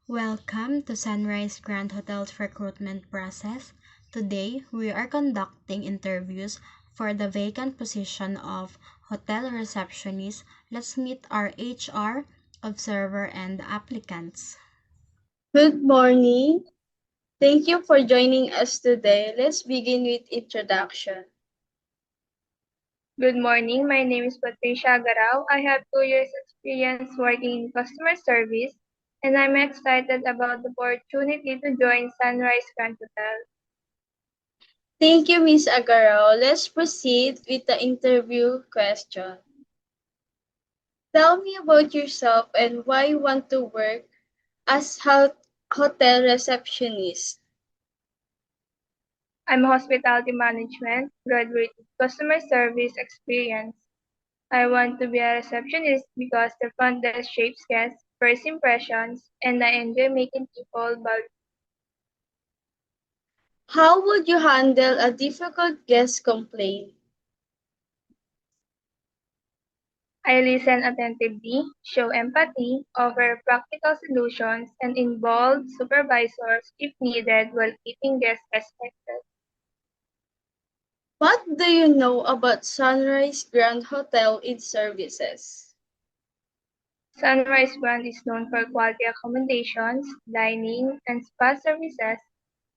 Welcome to Sunrise Grand Hotel's recruitment process. Today, we are conducting interviews for the vacant position of hotel receptionist. Let's meet our HR, observer, and applicants. Good morning. Thank you for joining us today. Let's begin with introduction. Good morning. My name is Patricia Garao. I have 2 years experience working in customer service, and I'm excited about the opportunity to join Sunrise Grand Hotel. Thank you, Ms. Agaro. Let's proceed with the interview question. Tell me about yourself and why you want to work as hotel receptionist. I'm hospitality management, graduate with customer service experience. I want to be a receptionist because the front desk shapes guests' first impressions, and I enjoy making people value. How would you handle a difficult guest complaint? I listen attentively, show empathy, offer practical solutions, and involve supervisors if needed while keeping guests respected. What do you know about Sunrise Grand Hotel in services? Sunrise Brand is known for quality accommodations, dining, and spa services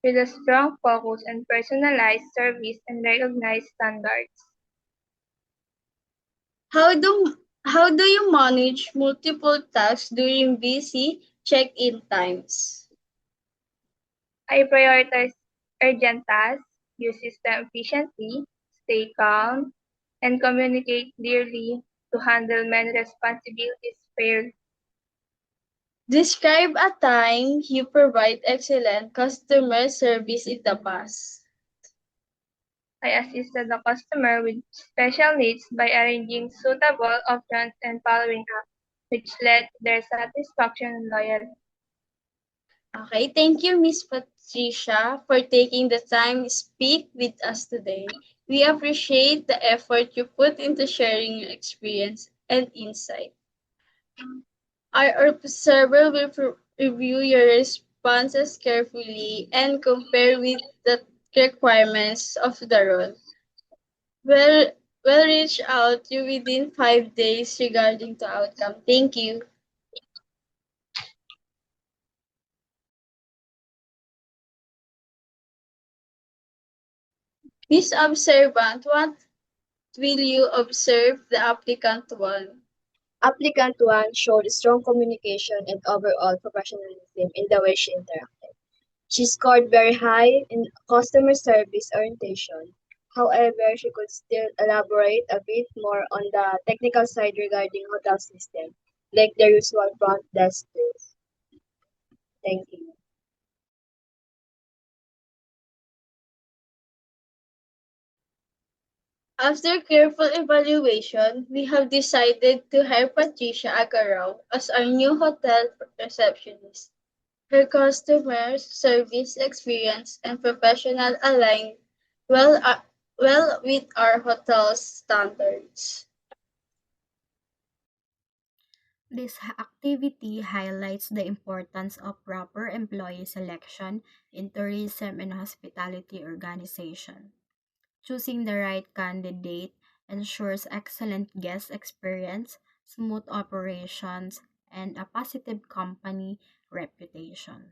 with a strong focus on personalized service and recognized standards. How do how do you manage multiple tasks during busy check-in times? I prioritize urgent tasks, use system efficiently, stay calm, and communicate clearly to handle many responsibilities fairly. Describe a time you provide excellent customer service in the past. I assisted the customer with special needs by arranging suitable options and following up, which led to their satisfaction and loyalty. Okay, thank you, Miss Patricia, for taking the time to speak with us today. We appreciate the effort you put into sharing your experience and insight. Our observer will review your responses carefully and compare with the requirements of the role. We'll, we'll reach out to you within 5 days regarding the outcome. Thank you. Miss Observant, what will you observe the applicant one? Applicant 1 showed strong communication and overall professionalism in the way she interacted. She scored very high in customer service orientation. However, she could still elaborate a bit more on the technical side regarding hotel system, like the usual front desk tools. Thank you. After careful evaluation, we have decided to hire Patricia Agarao as our new hotel receptionist. Her customer service experience and professional align well with our hotel's standards. This activity highlights the importance of proper employee selection in tourism and hospitality organization. Choosing the right candidate ensures excellent guest experience, smooth operations, and a positive company reputation.